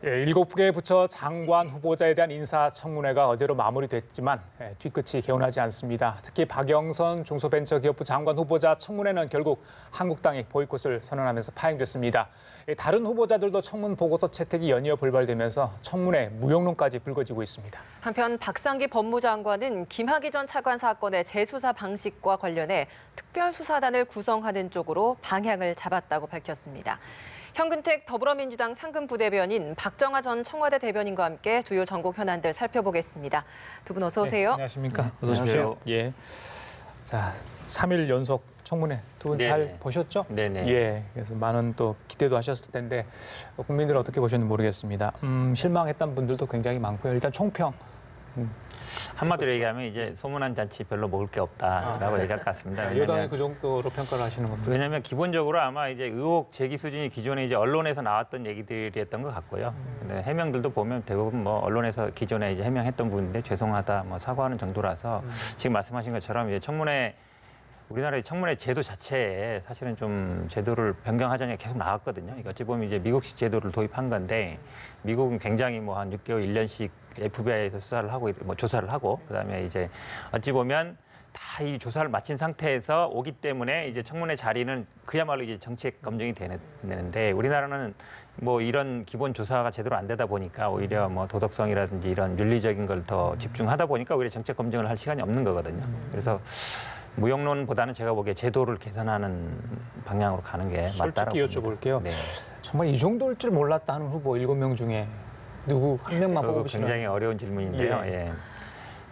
예, 7개 부처 장관 후보자에 대한 인사청문회가 어제로 마무리됐지만 뒤끝이 개운하지 않습니다. 특히 박영선 중소벤처기업부 장관 후보자 청문회는 결국 한국당이 보이콧을 선언하면서 파행됐습니다. 다른 후보자들도 청문 보고서 채택이 연이어 불발되면서 청문회 무용론까지 불거지고 있습니다. 한편 박상기 법무장관은 김학의 전 차관 사건의 재수사 방식과 관련해 특별수사단을 구성하는 쪽으로 방향을 잡았다고 밝혔습니다. 현근택 더불어민주당 상근부대변인 박정아 전 청와대 대변인과 함께 주요 전국 현안들 살펴보겠습니다. 두 분 어서 오세요. 네, 안녕하십니까. 어서 오십시오. 예. 자, 3일 연속 청문회 두 분 잘 보셨죠? 네네. 예. 그래서 많은 또 기대도 하셨을 텐데 국민들은 어떻게 보셨는지 모르겠습니다. 실망했던 분들도 굉장히 많고요. 일단 총평. 한마디로 얘기하면 이제 소문난 잔치 별로 먹을 게 없다라고 얘기할 것 같습니다. 여당이 그 정도로 평가를 하시는 겁니다. 왜냐하면 기본적으로 아마 이제 의혹 제기 수준이 기존에 이제 언론에서 나왔던 얘기들이었던 것 같고요. 근데 해명들도 보면 대부분 뭐 언론에서 기존에 이제 해명했던 부분인데 죄송하다, 뭐 사과하는 정도라서 지금 말씀하신 것처럼 이제 청문회 우리나라의 청문회 제도 자체에 사실은 좀 제도를 변경하자는 게 계속 나왔거든요. 이거 어찌 보면 이제 미국식 제도를 도입한 건데 미국은 굉장히 뭐 한 6개월, 1년씩 FBI에서 수사를 하고 뭐 조사를 하고 그다음에 이제 어찌 보면 다 이 조사를 마친 상태에서 오기 때문에 이제 청문회 자리는 그야말로 이제 정책 검증이 되는데 우리나라는 뭐 이런 기본 조사가 제대로 안 되다 보니까 오히려 뭐 도덕성이라든지 이런 윤리적인 걸 더 집중하다 보니까 오히려 정책 검증을 할 시간이 없는 거거든요. 그래서 무용론보다는 제가 보기에 제도를 개선하는 방향으로 가는 게 맞다라고 솔직히 여쭤볼게요. 네. 정말 이 정도일 줄 몰랐다 하는 후보 7명 중에 누구 한 명만 뽑으시면 굉장히 어려운 질문인데요. 예. 예.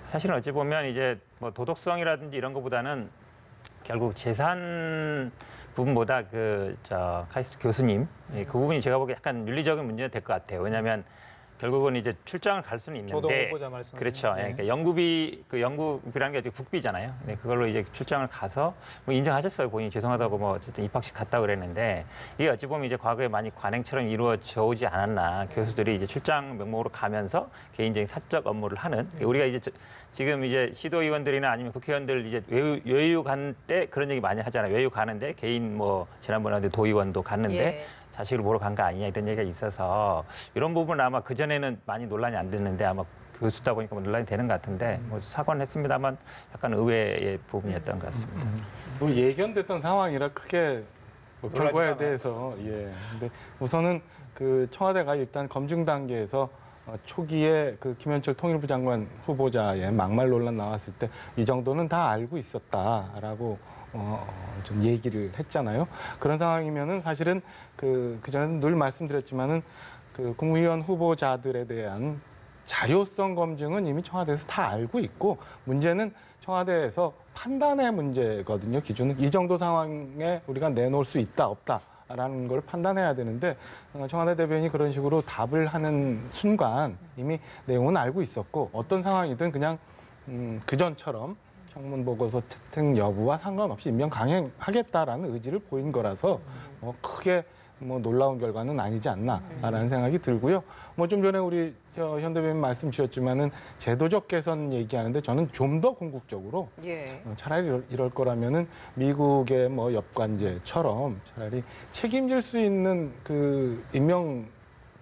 사실은 어찌 보면 이제 뭐 도덕성이라든지 이런 것보다는 결국 재산 부분보다 카이스트 교수님 그 부분이 제가 보기에 약간 윤리적인 문제가 될 것 같아요. 왜냐하면 결국은 이제 출장을 갈 수는 있는데 조동 후보자 말씀 그렇죠. 예. 그러니까 연구비라는 게 국비잖아요. 네, 그걸로 이제 출장을 가서 뭐 인정하셨어요. 본인이 죄송하다고 뭐 어쨌든 입학식 갔다 그랬는데 이게 어찌 보면 이제 과거에 많이 관행처럼 이루어져 오지 않았나. 교수들이 이제 출장 명목으로 가면서 개인적인 사적 업무를 하는 우리가 이제 지금 이제 시도의원들이나 아니면 국회의원들 이제 외유 간 때 그런 얘기 많이 하잖아요. 외유 가는데 개인 뭐 지난번에 도의원도 갔는데 예. 자식을 보러 간 거 아니냐 이런 얘기가 있어서 이런 부분은 아마 그전에는 많이 논란이 안 됐는데 아마 교수다 보니까 논란이 되는 것 같은데 뭐 사과는 했습니다만 약간 의외의 부분이었던 것 같습니다. 뭐 예견됐던 상황이라 크게 뭐 결과에 대해서 근데 우선은 그 청와대가 일단 검증 단계에서 초기에 그 김현철 통일부 장관 후보자의 막말 논란 나왔을 때 이 정도는 다 알고 있었다라고 좀 얘기를 했잖아요. 그런 상황이면은 사실은 그전에는 늘 말씀드렸지만은 그 국무위원 후보자들에 대한 자료성 검증은 이미 청와대에서 다 알고 있고 문제는 청와대에서 판단의 문제거든요. 기준은 이 정도 상황에 우리가 내놓을 수 있다 없다라는 걸 판단해야 되는데 청와대 대변인이 그런 식으로 답을 하는 순간 이미 내용은 알고 있었고 어떤 상황이든 그냥 그전처럼 청문 보고서 채택 여부와 상관없이 임명 강행하겠다라는 의지를 보인 거라서 크게 뭐 놀라운 결과는 아니지 않나라는 생각이 들고요. 뭐 좀 전에 우리 현 대변인 말씀 주셨지만은 제도적 개선 얘기하는데 저는 좀 더 궁극적으로 차라리 이럴 거라면은 미국의 뭐 엽관제처럼 차라리 책임질 수 있는 그 임명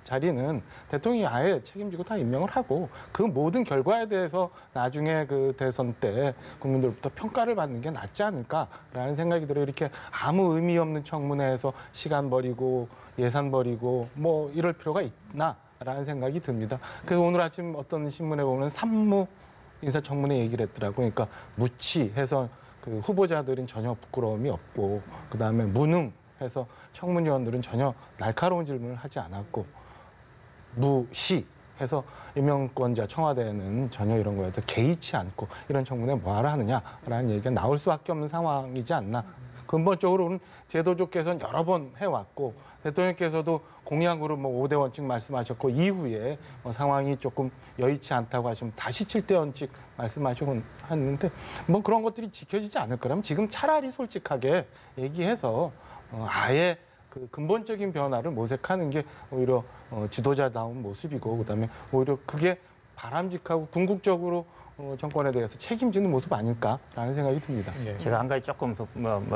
자리는 대통령이 아예 책임지고 다 임명을 하고 그 모든 결과에 대해서 나중에 그 대선 때 국민들부터 평가를 받는 게 낫지 않을까라는 생각이 들어요. 이렇게 아무 의미 없는 청문회에서 시간 버리고 예산 버리고 뭐 이럴 필요가 있나라는 생각이 듭니다. 그래서 오늘 아침 어떤 신문에 보면 산무 인사청문회 얘기를 했더라고요. 그러니까 무치해서 그 후보자들은 전혀 부끄러움이 없고 그다음에 무능해서 청문위원들은 전혀 날카로운 질문을 하지 않았고 무시해서 임명권자 청와대는 전혀 이런 거에 대해서 개의치 않고 이런 청문회 뭐하러 하느냐라는 얘기가 나올 수밖에 없는 상황이지 않나. 근본적으로는 제도적 개선 여러 번 해왔고 대통령께서도 공약으로 뭐 5대 원칙 말씀하셨고 이후에 상황이 조금 여의치 않다고 하시면 다시 7대 원칙 말씀하시고 했는데 뭐 그런 것들이 지켜지지 않을 거라면 지금 차라리 솔직하게 얘기해서 아예 그 근본적인 변화를 모색하는 게 오히려 지도자다운 모습이고 그다음에 오히려 그게 바람직하고 궁극적으로 정권에 대해서 책임지는 모습 아닐까라는 생각이 듭니다. 제가 한 가지 조금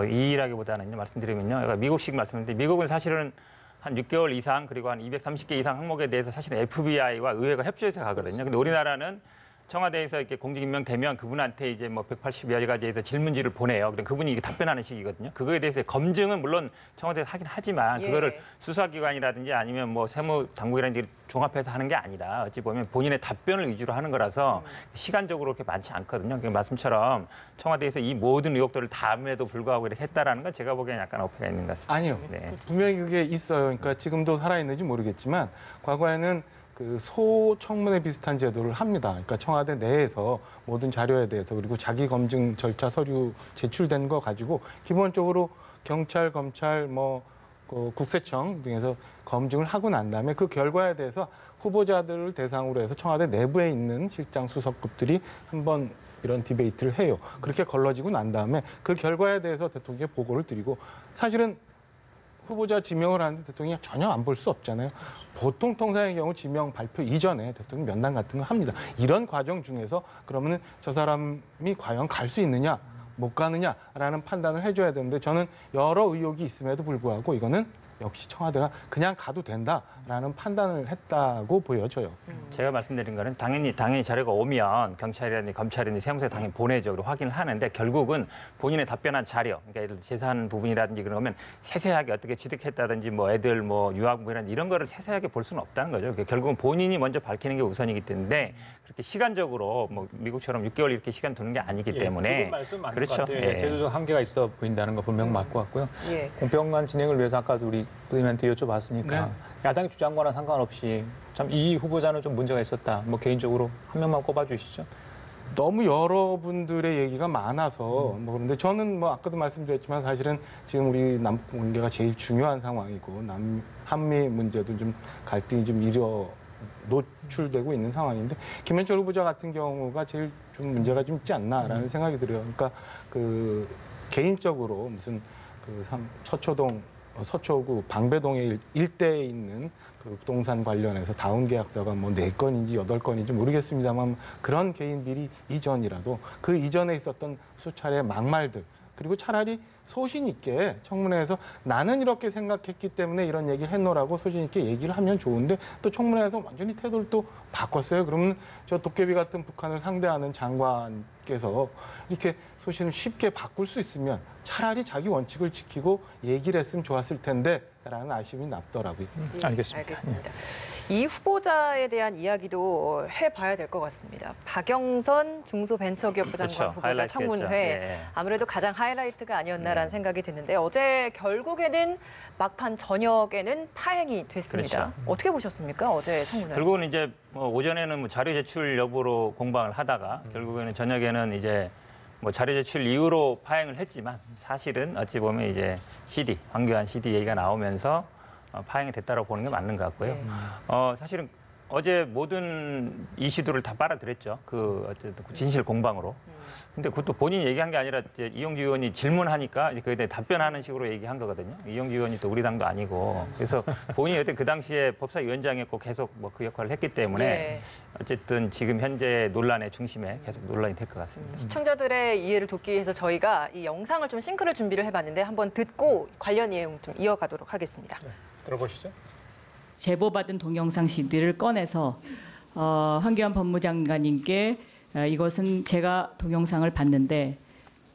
이의라기보다는 말씀드리면요. 미국식 말씀인데 미국은 사실은 한 6개월 이상 그리고 한 230개 이상 항목에 대해서 사실은 FBI와 의회가 협조해서 가거든요. 근데 우리나라는 청와대에서 이렇게 공직 임명되면 그분한테 이제 뭐 180여 가지에 대해서 질문지를 보내요. 그럼 그분이 이게 답변하는 식이거든요. 그거에 대해서 검증은 물론 청와대에서 하긴 하지만 그거를 수사기관이라든지 아니면 뭐 세무당국이라든지 종합해서 하는 게 아니라 어찌 보면 본인의 답변을 위주로 하는 거라서 시간적으로 그렇게 많지 않거든요. 그러니까 말씀처럼 청와대에서 이 모든 의혹들을 다음에도 불구하고 이렇게 했다라는 건 제가 보기에는 약간 어폐가 있는 것 같습니다. 아니요. 네. 분명히 그게 있어요. 그러니까 지금도 살아있는지 모르겠지만 과거에는 그 소청문회 비슷한 제도를 합니다. 그러니까 청와대 내에서 모든 자료에 대해서 그리고 자기 검증 절차 서류 제출된 거 가지고 기본적으로 경찰, 검찰, 그 국세청 등에서 검증을 하고 난 다음에 그 결과에 대해서 후보자들을 대상으로 해서 청와대 내부에 있는 실장 수석급들이 한번 이런 디베이트를 해요. 그렇게 걸러지고 난 다음에 그 결과에 대해서 대통령께 보고를 드리고 사실은 후보자 지명을 하는데 대통령이 전혀 안 볼 수 없잖아요. 보통 통상의 경우 지명 발표 이전에 대통령 면담 같은 거 합니다. 이런 과정 중에서 그러면은 저 사람이 과연 갈 수 있느냐, 못 가느냐라는 판단을 해줘야 되는데 저는 여러 의혹이 있음에도 불구하고 이거는 역시 청와대가 그냥 가도 된다라는 판단을 했다고 보여져요. 제가 말씀드린 거는 당연히 자료가 오면 경찰이라든지 검찰이라든지 세무서에 당연히 보내죠. 그리고 확인을 하는데 결국은 본인의 답변한 자료, 그러니까 예를 들어 재산 부분이라든지 그러면 세세하게 어떻게 취득했다든지 뭐 애들 뭐 유학부라든지 이런 거를 세세하게 볼 수는 없다는 거죠. 그러니까 결국은 본인이 먼저 밝히는 게 우선이기 때문에 그렇게 시간적으로 뭐 미국처럼 6개월 이렇게 시간 두는 게 아니기 때문에 그 말씀 맞는 그렇죠. 것 같아요. 제도적 한계가 있어 보인다는 거 분명 맞고 같고요. 공평한 진행을 위해서 아까도 우리 부님한테 여쭤봤으니까 야당의 주장과는 상관없이 참 이 후보자는 좀 문제가 있었다. 뭐 개인적으로 한 명만 꼽아주시죠. 너무 여러분들의 얘기가 많아서 뭐 그런데 저는 뭐 아까도 말씀드렸지만 사실은 지금 우리 남북 관계가 제일 중요한 상황이고 한미 문제도 좀 갈등이 좀 노출되고 있는 상황인데 김현철 후보자 같은 경우가 제일 좀 문제가 좀 있지 않나라는 생각이 들어요. 그러니까 그 개인적으로 무슨 그 서초구 방배동의 일대에 있는 그 부동산 관련해서 다운 계약서가 뭐 4건인지 8건인지 모르겠습니다만 그런 개인 비리 이전이라도 그 이전에 있었던 수차례 막말들 그리고 차라리 소신 있게 청문회에서 나는 이렇게 생각했기 때문에 이런 얘기를 했노라고 소신 있게 얘기를 하면 좋은데 또 청문회에서 완전히 태도를 또 바꿨어요. 그러면 저 도깨비 같은 북한을 상대하는 장관께서 이렇게 소신을 쉽게 바꿀 수 있으면 차라리 자기 원칙을 지키고 얘기를 했으면 좋았을 텐데 라는 아쉬움이 남더라고요. 알겠습니다. 이 후보자에 대한 이야기도 해봐야 될 것 같습니다. 박영선 중소벤처기업부 장관 그렇죠. 후보자 하이라이트였죠. 청문회 아무래도 가장 하이라이트가 아니었나라는 생각이 드는데 어제 결국에는 막판 저녁에는 파행이 됐습니다. 그렇죠. 어떻게 보셨습니까? 어제 청문회. 결국은 이제 뭐 오전에는 뭐 자료 제출 여부로 공방을 하다가 결국에는 저녁에는 이제 뭐 자료 제출 이후로 파행을 했지만 사실은 어찌 보면 이제 황교안 CD 얘기가 나오면서 파행이 됐다고 보는 게 맞는 것 같고요. 사실은 어제 모든 이슈들을 다 빨아들였죠. 그 어쨌든 진실 공방으로. 근데 그것도 본인이 얘기한 게 아니라 이제 이용주 의원이 질문하니까 그에 대해 답변하는 식으로 얘기한 거거든요. 이용주 의원이 또 우리 당도 아니고. 그래서 본인이 어쨌든 그 당시에 법사위원장이었고 계속 뭐 그 역할을 했기 때문에 어쨌든 지금 현재 논란의 중심에 계속 논란이 될 것 같습니다. 시청자들의 이해를 돕기 위해서 저희가 이 영상을 좀 싱크를 준비를 해봤는데 한번 듣고 관련 내용 좀 이어가도록 하겠습니다. 들어보시죠. 제보받은 동영상 CD를 꺼내서 황교안 법무장관님께 이것은 제가 동영상을 봤는데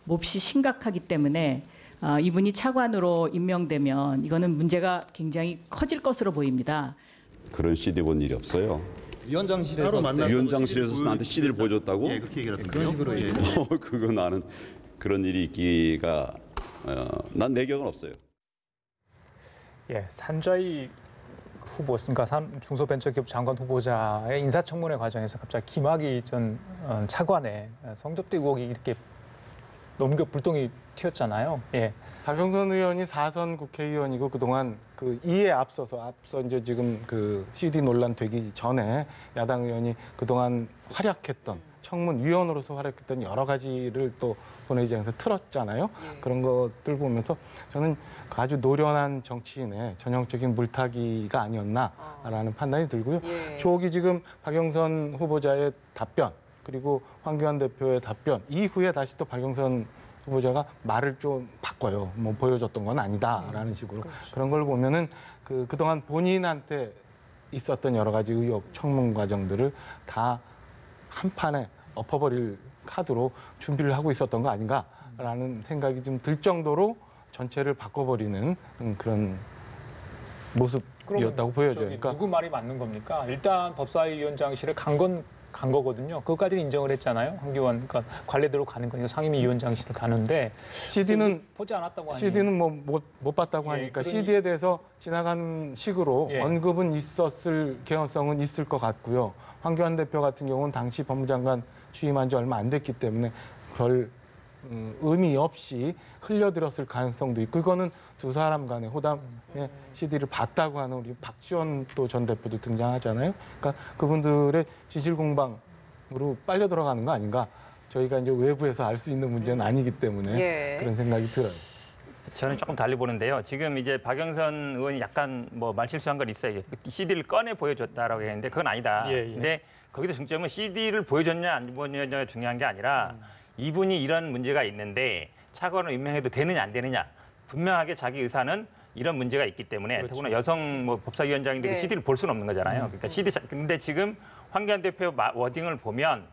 몹시 심각하기 때문에 이분이 차관으로 임명되면 이거는 문제가 굉장히 커질 것으로 보입니다. 그런 CD 본 일이 없어요. 위원장실에서 위원장실에서 나한테 CD를 보여줬다고? 예, 그렇게 얘기를 하던데요. 그런 식으로 예. 그거 나는 그런 일이 있기가 난 내 기억은 없어요. 산자위 후보, 그러니까 중소벤처기업 장관 후보자의 인사청문회 과정에서 갑자기 김학의 전 차관의 성접대 의혹이 이렇게 불똥이 튀었잖아요. 박영선 의원이 4선 국회의원이고 그동안 그 이에 앞서 이제 지금 그 CD 논란 되기 전에 야당 의원이 그동안 활약했던 청문위원으로서 활약했던 여러 가지를 또 본회의장에서 틀었잖아요. 그런 것들 보면서 저는 아주 노련한 정치인의 전형적인 물타기가 아니었나라는 판단이 들고요. 조기 지금 박영선 후보자의 답변 그리고 황교안 대표의 답변 이후에 다시 또 박영선 후보자가 말을 좀 바꿔요. 뭐 보여줬던 건 아니다라는 식으로. 그런 걸 보면은 그동안 본인한테 있었던 여러 가지 의혹, 청문 과정들을 다 한 판에 엎어버릴 카드로 준비를 하고 있었던 거 아닌가라는 생각이 좀 들 정도로 전체를 바꿔버리는 그런 모습이었다고 보여져요. 그러니까 누구 말이 맞는 겁니까? 일단 법사위원장실에 간 거거든요. 그것까지는 인정을 했잖아요. 황교안 그러니까 관례대로 가는 거니까 상임위원장실을 가는데 CD는 보지 않았다고 하니. CD는 뭐 못 봤다고 예, 하니까 그러니- CD에 대해서 지나간 식으로 예. 언급은 있었을 개연성은 있을 것 같고요. 황교안 대표 같은 경우는 당시 법무장관 취임한 지 얼마 안 됐기 때문에 별 의미 없이 흘려들었을 가능성도 있고 이거는 두 사람 간의 호담의 CD를 봤다고 하는 우리 박지원 또 전 대표도 등장하잖아요. 그러니까 그분들의 진실 공방으로 빨려 들어가는 거 아닌가? 저희가 이제 외부에서 알 수 있는 문제는 아니기 때문에 예. 그런 생각이 들어요. 저는 조금 달리 보는데요. 지금 이제 박영선 의원이 약간 뭐 말실수한 건 있어요. CD를 꺼내 보여줬다라고 했는데 그건 아니다. 예, 예. 근데 거기서 중점은 CD를 보여줬냐 안 보여줬냐가 중요한 게 아니라 이분이 이런 문제가 있는데 차관을 임명해도 되느냐 안 되느냐. 분명하게 자기 의사는 이런 문제가 있기 때문에 그렇죠. 더구나 여성 뭐 법사위원장인데 예. CD를 볼 수는 없는 거잖아요. 그러니까 근데 지금 황교안 대표 워딩을 보면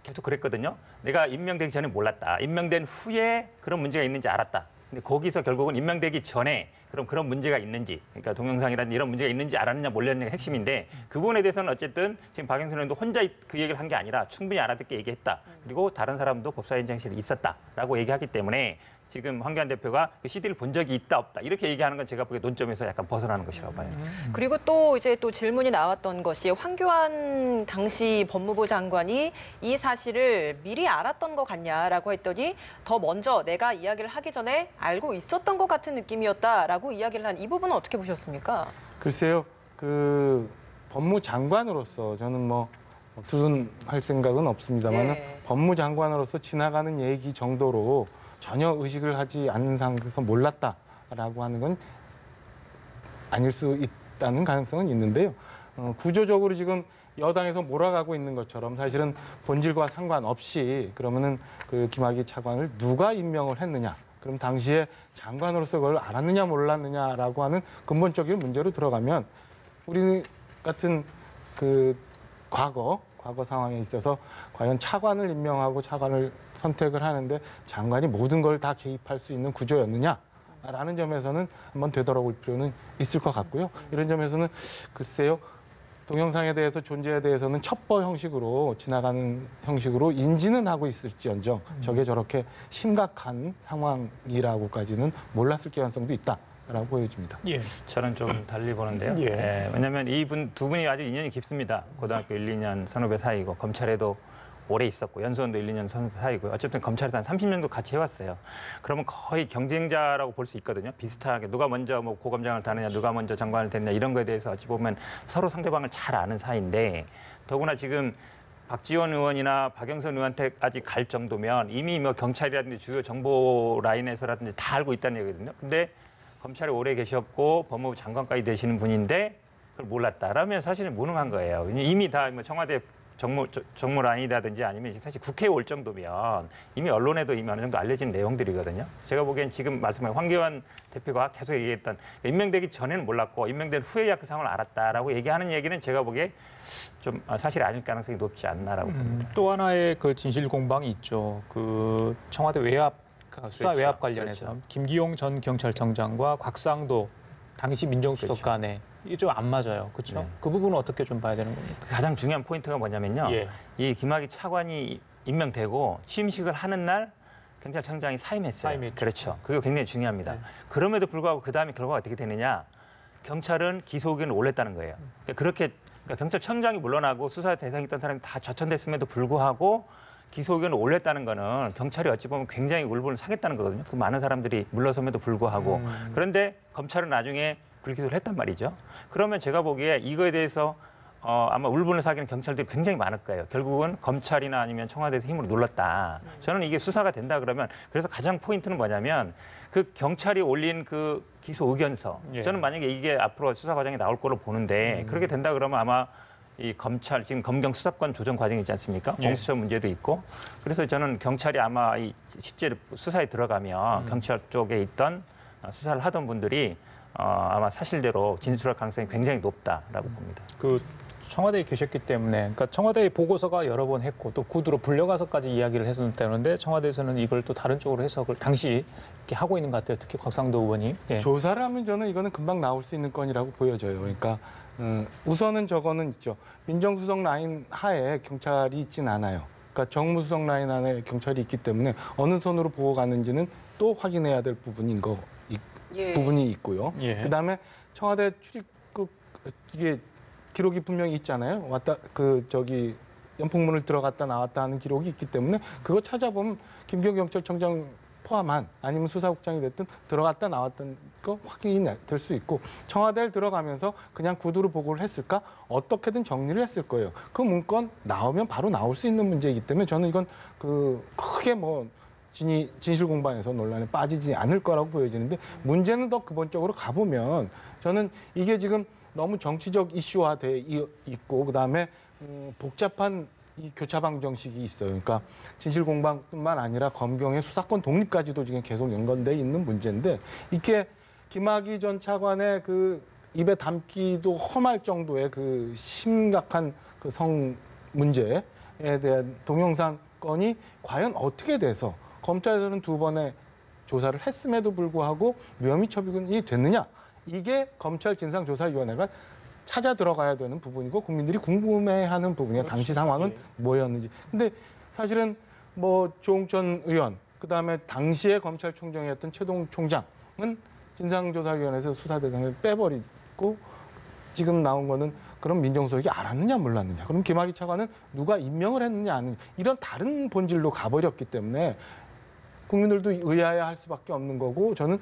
계속 그랬거든요. 내가 임명되기 전에 몰랐다. 임명된 후에 그런 문제가 있는지 알았다. 근데 거기서 결국은 임명되기 전에 그런 문제가 있는지, 그러니까 동영상이라든지 이런 문제가 있는지 알았느냐 몰랐느냐가 핵심인데 그 부분에 대해서는 어쨌든 지금 박영선 의원도 혼자 그 얘기를 한 게 아니라 충분히 알아듣게 얘기했다. 그리고 다른 사람도 법사위원장실에 있었다라고 얘기하기 때문에 지금 황교안 대표가 그 CD를 본 적이 있다 없다 이렇게 얘기하는 건 제가 보기에 논점에서 약간 벗어나는 것이라고 봐요. 그리고 또 이제 또 질문이 나왔던 것이 황교안 당시 법무부 장관이 이 사실을 미리 알았던 것 같냐라고 했더니 더 먼저 내가 이야기를 하기 전에 알고 있었던 것 같은 느낌이었다라고 이야기를 한 이 부분은 어떻게 보셨습니까? 글쎄요, 그 법무장관으로서 저는 뭐 두둔할 생각은 없습니다만 예. 법무장관으로서 지나가는 얘기 정도로 전혀 의식을 하지 않는 상황에서 몰랐다라고 하는 건 아닐 수 있다는 가능성은 있는데요. 구조적으로 지금 여당에서 몰아가고 있는 것처럼 사실은 본질과 상관없이 그러면은 그 김학의 차관을 누가 임명을 했느냐. 그럼 당시에 장관으로서 그걸 알았느냐 몰랐느냐라고 하는 근본적인 문제로 들어가면 우리 같은 그 과거 상황에 있어서 과연 차관을 임명하고 차관을 선택을 하는데 장관이 모든 걸 다 개입할 수 있는 구조였느냐라는 점에서는 한번 되돌아볼 필요는 있을 것 같고요. 이런 점에서는 글쎄요. 동영상에 대해서 존재에 대해서는 첩보 형식으로 지나가는 형식으로 인지는 하고 있을지언정 저게 저렇게 심각한 상황이라고까지는 몰랐을 가능성도 있다라고 보여집니다. 예. 저는 좀 달리 보는데요. 예. 예, 왜냐하면 두 분이 아주 인연이 깊습니다. 고등학교 1, 2년 선후배 사이고 검찰에도 오래 있었고 연수원도 1, 2년 선후배 사이고요. 어쨌든 검찰에서 한 30년도 같이 해왔어요. 그러면 거의 경쟁자라고 볼 수 있거든요. 비슷하게 누가 먼저 뭐 고검장을 다느냐, 누가 먼저 장관을 됐냐 이런 거에 대해서 어찌 보면 서로 상대방을 잘 아는 사이인데 더구나 지금 박지원 의원이나 박영선 의원한테 아직 갈 정도면 이미 뭐 경찰이라든지 주요 정보 라인에서라든지 다 알고 있다는 얘기거든요. 근데 검찰에 오래 계셨고 법무부 장관까지 되시는 분인데 그걸 몰랐다라면 사실은 무능한 거예요. 이미 다 뭐 청와대 정무 라인이라든지 아니면 사실 국회에 올 정도면 이미 언론에도 이미 어느 정도 알려진 내용들이거든요. 제가 보기엔 지금 말씀하신 황교안 대표가 계속 얘기했던 임명되기 전에는 몰랐고 임명된 후에야 그 상황을 알았다라고 얘기하는 얘기는 제가 보기에 좀 사실이 아닐 가능성이 높지 않나라고 봅니다. 또 하나의 그 진실 공방이 있죠. 그 청와대 외압 수사 그렇죠. 외압 관련해서 그렇죠. 김기용 전 경찰청장과 곽상도 당시 민정수석 그렇죠. 간에 이게 좀 안 맞아요. 그렇죠? 네. 그 부분은 어떻게 좀 봐야 되는 겁니까? 가장 중요한 포인트가 뭐냐면요. 예. 이 김학의 차관이 임명되고 취임식을 하는 날 경찰청장이 사임했어요. 사임했죠. 그렇죠. 그게 굉장히 중요합니다. 네. 그럼에도 불구하고 그다음에 결과가 어떻게 되느냐. 경찰은 기소 의견을 올렸다는 거예요. 그러니까 경찰청장이 물러나고 수사 대상이 있던 사람이 다 좌천됐음에도 불구하고 기소 의견을 올렸다는 거는 경찰이 어찌 보면 굉장히 울분을 사겠다는 거거든요. 그 많은 사람들이 물러섬에도 불구하고. 그런데 검찰은 나중에 불기소를 했단 말이죠. 그러면 제가 보기에 이거에 대해서 아마 울분을 사기는 경찰들이 굉장히 많을 거예요. 결국은 검찰이나 아니면 청와대에서 힘으로 눌렀다. 저는 이게 수사가 된다 그러면 그래서 가장 포인트는 뭐냐면 그 경찰이 올린 그 기소 의견서. 예. 저는 만약에 이게 앞으로 수사 과정에 나올 거로 보는데 그렇게 된다 그러면 아마 이 검찰 지금 검경 수사권 조정 과정이 있지 않습니까? 예. 공수처 문제도 있고 그래서 저는 경찰이 아마 이 실제로 수사에 들어가면 경찰 쪽에 있던 수사를 하던 분들이 아마 사실대로 진술할 가능성이 굉장히 높다라고 봅니다. 그 청와대에 계셨기 때문에, 그러니까 청와대에 보고서가 여러 번 했고 또 구두로 불려가서까지 이야기를 했었다는데 청와대에서는 이걸 또 다른 쪽으로 해석을 당시 이렇게 하고 있는 것 같아요. 특히 곽상도 의원이. 예. 조사를 하면 저는 이거는 금방 나올 수 있는 건이라고 보여져요. 그러니까 우선은 저거는 있죠. 민정수석 라인 하에 경찰이 있진 않아요. 그러니까 정무수석 라인 안에 경찰이 있기 때문에 어느 손으로 보고 가는지는 또 확인해야 될 부분인 거 부분이 있고요. 예. 그다음에 청와대 출입국 이게 기록이 분명히 있잖아요. 왔다 연폭문을 들어갔다 나왔다 하는 기록이 있기 때문에 그거 찾아보면 김경 경찰청장 포함한 아니면 수사국장이 됐든 들어갔다 나왔던 거 확인이 될 수 있고 청와대를 들어가면서 그냥 구두로 보고를 했을까? 어떻게든 정리를 했을 거예요. 그 문건 나오면 바로 나올 수 있는 문제이기 때문에 저는 이건 크게 진실 공방에서 논란에 빠지지 않을 거라고 보여지는데 문제는 더 근본적으로 가보면 저는 이게 지금 너무 정치적 이슈화돼 있고 그다음에 복잡한 이 교차방 정식이 있어요. 그러니까 진실 공방뿐만 아니라 검경의 수사권 독립까지도 지금 계속 연관돼 있는 문제인데 이게 김학의 전 차관의 그 입에 담기도 험할 정도의 그 심각한 그 성 문제에 대한 동영상 건이 과연 어떻게 돼서 검찰에서는 2번의 조사를 했음에도 불구하고 무혐의 처분이 됐느냐? 이게 검찰 진상조사위원회가 찾아 들어가야 되는 부분이고 국민들이 궁금해하는 부분이에요. 당시 상황은 뭐였는지. 근데 사실은 조홍천 의원, 그다음에 당시에 검찰총장이었던 최동 총장은 진상조사위원회에서 수사 대상을 빼버리고 지금 나온 거는 그럼 민정수석이 알았느냐 몰랐느냐. 그럼 김학의 차관은 누가 임명을 했느냐 아느냐. 이런 다른 본질로 가버렸기 때문에 국민들도 의아해할 수밖에 없는 거고 저는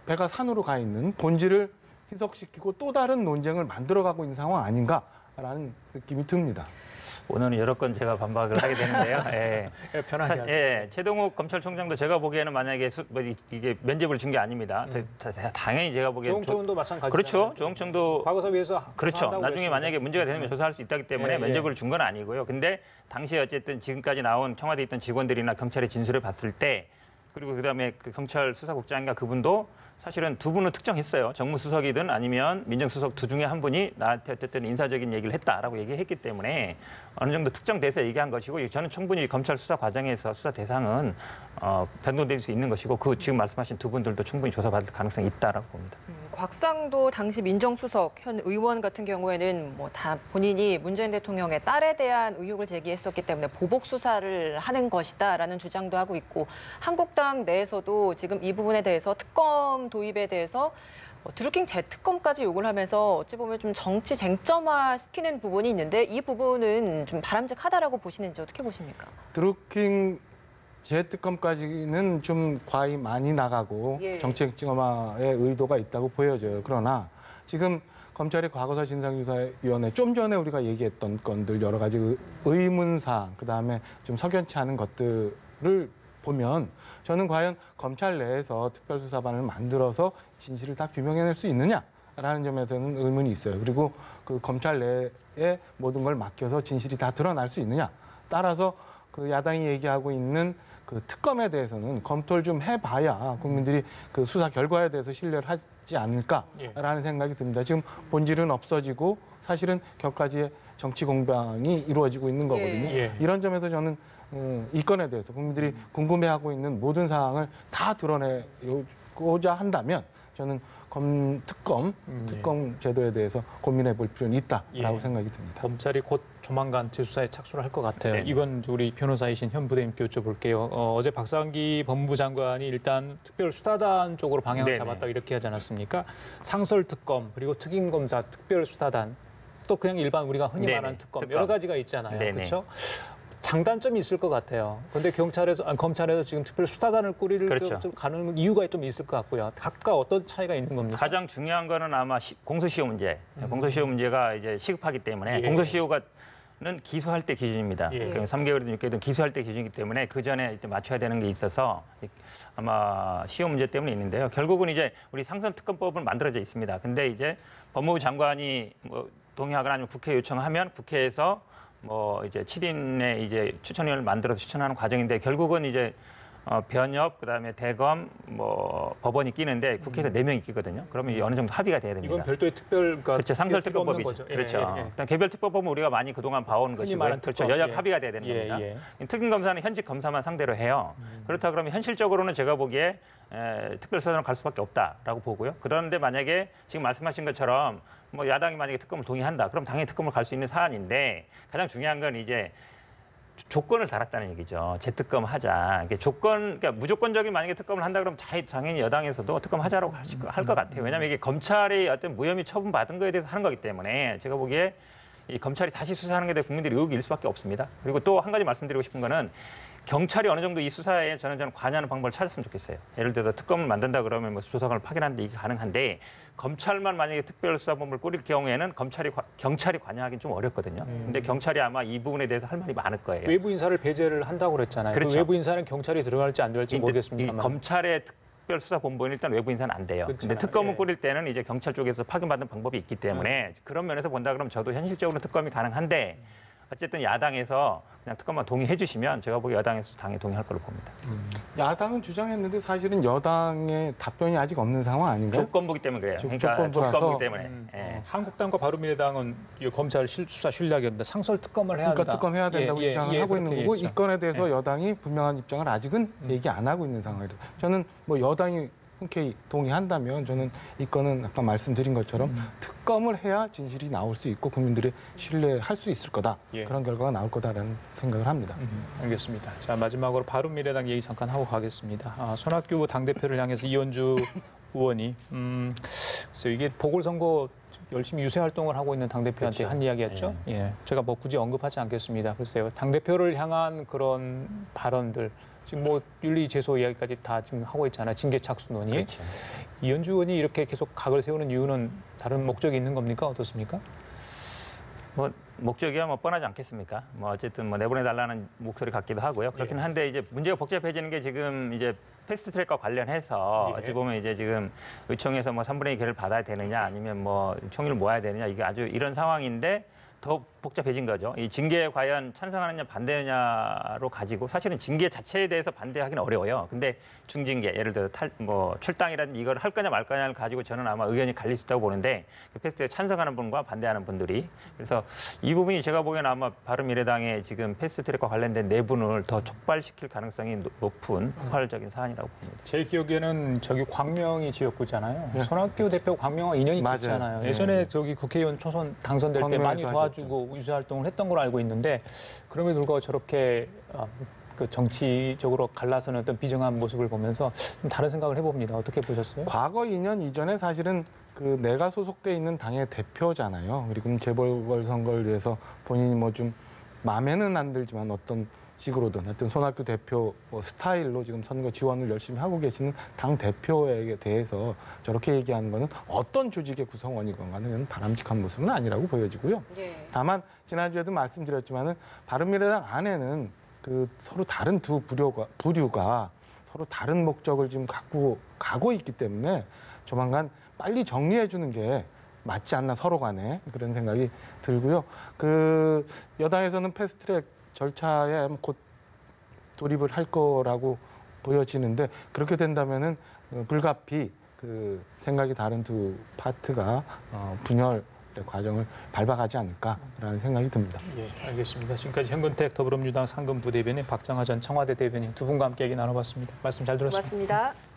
배가 산으로 가 있는 본질을 희석시키고 또 다른 논쟁을 만들어가고 있는 상황 아닌가라는 느낌이 듭니다. 오늘은 여러 건 제가 반박을 하게 되는데요. 예. 편하게 하세요. 예, 최동욱 검찰총장도 제가 보기에는 만약에 이게 면접을 준 게 아닙니다. 당연히 제가 보기에는 조홍천도 마찬가지죠. 그렇죠. 조홍천도 과거사 위해서 그렇죠. 조사한다고 나중에 그랬습니다. 만약에 문제가 되면 조사할 수 있다기 때문에 예, 예. 면접을 준 건 아니고요. 근데 당시에 어쨌든 지금까지 나온 청와대에 있던 직원들이나 경찰의 진술을 봤을 때 그리고 그다음에 그 경찰 수사국장인가 그분도 사실은 2분을 특정했어요. 정무수석이든 아니면 민정수석 2 중에 한 분이 나한테 어쨌든 인사적인 얘기를 했다라고 얘기했기 때문에 어느 정도 특정돼서 얘기한 것이고 저는 충분히 검찰 수사 과정에서 수사 대상은 변동될 수 있는 것이고 그 지금 말씀하신 2분들도 충분히 조사받을 가능성이 있다라고 봅니다. 곽상도 당시 민정수석 현 의원 같은 경우에는 다 본인이 문재인 대통령의 딸에 대한 의혹을 제기했었기 때문에 보복 수사를 하는 것이다라는 주장도 하고 있고 한국당 내에서도 지금 이 부분에 대해서 특검 도입에 대해서 드루킹 재특검까지 요구를 하면서 어찌 보면 좀 정치 쟁점화 시키는 부분이 있는데 이 부분은 좀 바람직하다라고 보시는지 어떻게 보십니까? 드루킹 재특검까지는 좀 과히 많이 나가고 정치 쟁점화의 의도가 있다고 보여져요. 그러나 지금 검찰의 과거사 진상조사위원회 좀 전에 우리가 얘기했던 건들 여러 가지 의문사항 그다음에 좀 석연치 않은 것들을 보면 저는 과연 검찰 내에서 특별수사반을 만들어서 진실을 다 규명해낼 수 있느냐라는 점에서는 의문이 있어요. 그리고 그 검찰 내에 모든 걸 맡겨서 진실이 다 드러날 수 있느냐. 따라서 그 야당이 얘기하고 있는 그 특검에 대해서는 검토를 좀 해봐야 국민들이 그 수사 결과에 대해서 신뢰를 하지 않을까라는 생각이 듭니다. 지금 본질은 없어지고 사실은 격가지의 정치 공방이 이루어지고 있는 거거든요. 이런 점에서 저는 이 건에 대해서 국민들이 궁금해하고 있는 모든 사항을 다 드러내고자 한다면 저는 특검 제도에 대해서 고민해 볼 필요는 있다라고 생각이 듭니다. 검찰이 곧 조만간 재수사에 착수를 할 것 같아요. 이건 우리 변호사이신 현 부대님께 여쭤볼게요. 어제 박상기 법무부 장관이 일단 특별수사단 쪽으로 방향을 잡았다 이렇게 하지 않았습니까? 상설특검 그리고 특임검사 특별수사단 또 그냥 일반 우리가 흔히 말하는 특검 여러 가지가 있잖아요. 그렇죠? 장단점이 있을 것 같아요. 그런데 검찰에서 지금 특별수사단을 꾸리를 좀 가는 이유가 좀 있을 것 같고요. 각각 어떤 차이가 있는 겁니까? 가장 중요한 거는 아마 공소시효 문제. 공소시효 문제가 이제 시급하기 때문에 공소시효가 는 기소할 때 기준입니다. 3개월이든 6개월이든 기소할 때 기준이기 때문에 그 전에 이제 맞춰야 되는 게 있어서 아마 시효 문제 때문에 있는데요. 결국은 이제 우리 상설특검법은 만들어져 있습니다. 근데 이제 법무부 장관이 동의하거나 아니면 국회 요청하면 국회에서 뭐 이제 7인의 이제 추천위원을 만들어서 추천하는 과정인데 결국은 이제 변협 그다음에 대검 뭐 법원이 끼는데 국회에서 4명이 끼거든요. 그러면 이제 어느 정도 합의가 돼야 됩니다. 이건 별도의 특별 그렇죠. 상설특검법이죠. 그렇죠. 일단 개별특검법은 우리가 많이 그동안 봐온 것이고 그렇죠. 여야 합의가 돼야 되는 겁니다. 특임검사는 현직 검사만 상대로 해요. 그렇다 그러면 현실적으로는 제가 보기에 특별수사로 갈 수밖에 없다라고 보고요. 그런데 만약에 지금 말씀하신 것처럼 뭐 야당이 만약에 특검을 동의한다. 그럼 당연히 특검을 갈 수 있는 사안인데 가장 중요한 건 이제 조건을 달았다는 얘기죠. 재특검 하자. 그러니까 무조건적인 만약에 특검을 한다 그러면 당연히 여당에서도 특검 하자라고 할 것 같아요. 왜냐하면 이게 검찰이 어떤 무혐의 처분받은 거에 대해서 하는 거기 때문에 제가 보기에 이 검찰이 다시 수사하는 게 대해 국민들이 의혹이 일 수밖에 없습니다. 그리고 또 한 가지 말씀드리고 싶은 거는 경찰이 어느 정도 이 수사에 저는 관여하는 방법을 찾았으면 좋겠어요. 예를 들어서 특검을 만든다 그러면 뭐 조사관을 파견하는데 이게 가능한데 검찰만 만약에 특별수사본부를 꾸릴 경우에는 경찰이 관여하기는 좀 어렵거든요. 근데 경찰이 아마 이 부분에 대해서 할 말이 많을 거예요. 외부 인사를 배제를 한다고 그랬잖아요. 그렇죠. 그 외부 인사는 경찰이 들어갈지 안 들어갈지 모르겠습니다만. 검찰의 특별수사본부는 일단 외부 인사는 안 돼요. 근데 특검을 꾸릴 때는 이제 경찰 쪽에서 파견받는 방법이 있기 때문에 그런 면에서 본다 그러면 저도 현실적으로 특검이 가능한데 어쨌든 야당에서 그냥 특검만 동의해 주시면 제가 보기에 여당에서 당연히 동의할 걸로 봅니다. 야당은 주장했는데 사실은 여당의 답변이 아직 없는 상황 아닌가요? 조건부기 때문에 그래요. 그러니까 조건부기 때문에. 한국당과 바른미래당은 검찰 수사 신뢰하기 어렵다. 상설 특검을 해야 한다. 그러니까 특검해야 된다고 주장을 하고 있는 거고 이 건에 대해서 여당이 분명한 입장을 아직은 얘기 안 하고 있는 상황이라서 저는 뭐 여당이 흔쾌히 동의한다면 저는 이 건은 아까 말씀드린 것처럼 특검을 해야 진실이 나올 수 있고 국민들이 신뢰할 수 있을 거다. 그런 결과가 나올 거다라는 생각을 합니다. 알겠습니다. 자, 마지막으로 바른미래당 얘기 잠깐 하고 가겠습니다. 손학규 당대표를 향해서 이현주 의원이 그래서 이게 보궐선거 열심히 유세 활동을 하고 있는 당대표한테 그렇죠. 한 이야기였죠. 제가 뭐 굳이 언급하지 않겠습니다. 글쎄요. 당대표를 향한 그런 발언들 지금 뭐 윤리 제소 이야기까지 다 지금 하고 있잖아요. 징계 착수 논의. 그렇죠. 이현주 의원이 이렇게 계속 각을 세우는 이유는 다른 목적이 있는 겁니까? 어떻습니까? 뭐 목적이야 뭐 뻔하지 않겠습니까? 뭐 어쨌든 뭐 내보내달라는 목소리 같기도 하고요. 그렇긴 한데 이제 문제가 복잡해지는 게 지금 이제 패스트트랙과 관련해서 어찌 보면 이제 지금 의총에서 뭐 3분의 2 개를 받아야 되느냐 아니면 뭐 총의를 모아야 되느냐 이게 아주 이런 상황인데 더 복잡해진 거죠. 이 징계에 과연 찬성하느냐 반대느냐로 가지고 사실은 징계 자체에 대해서 반대하기는 어려워요. 근데 중징계 예를 들어 출당이라든지 이걸 할 거냐 말 거냐를 가지고 저는 아마 의견이 갈릴 수 있다고 보는데 그 패스트에 찬성하는 분과 반대하는 분들이 그래서 이 부분이 제가 보기에는 아마 바른미래당의 지금 패스트트랙과 관련된 내분을 더 촉발시킬 가능성이 높은 폭발적인 사안이라고 봅니다. 제 기억에는 저기 광명이 지역구잖아요. 손학규 대표 광명과 인연이 맞아요. 깊잖아요. 예전에 저기 국회의원 초선 당선될 때 많이 광명에서 도와주고 유세 활동을 했던 걸로 알고 있는데 그럼에도 불구하고 저렇게 그 정치적으로 갈라서는 어떤 비정한 모습을 보면서 좀 다른 생각을 해봅니다. 어떻게 보셨어요? 과거 2년 이전에 사실은 그 내가 소속돼 있는 당의 대표잖아요. 그리고 재보궐선거를 위해서 본인이 뭐 좀 마음에는 안 들지만 어떤 식으로든 하여튼 손학규 대표 스타일로 지금 선거 지원을 열심히 하고 계시는 당 대표에게 대해서 저렇게 얘기하는 거는 어떤 조직의 구성원이건 간에 바람직한 모습은 아니라고 보여지고요. 다만 지난주에도 말씀드렸지만은 바른미래당 안에는 그 서로 다른 두 부류가 서로 다른 목적을 지금 갖고 가고 있기 때문에 조만간 빨리 정리해 주는 게 맞지 않나 서로 간에 그런 생각이 들고요. 그 여당에서는 패스트트랙 절차에 곧 돌입을 할 거라고 보여지는데 그렇게 된다면은 불가피 그 생각이 다른 두 파트가 분열의 과정을 밟아가지 않을까라는 생각이 듭니다. 알겠습니다. 지금까지 현근택 더불어민주당 상근부대변인 박정하 전 청와대 대변인 두 분과 함께 얘기 나눠봤습니다. 말씀 잘 들었습니다. 고맙습니다.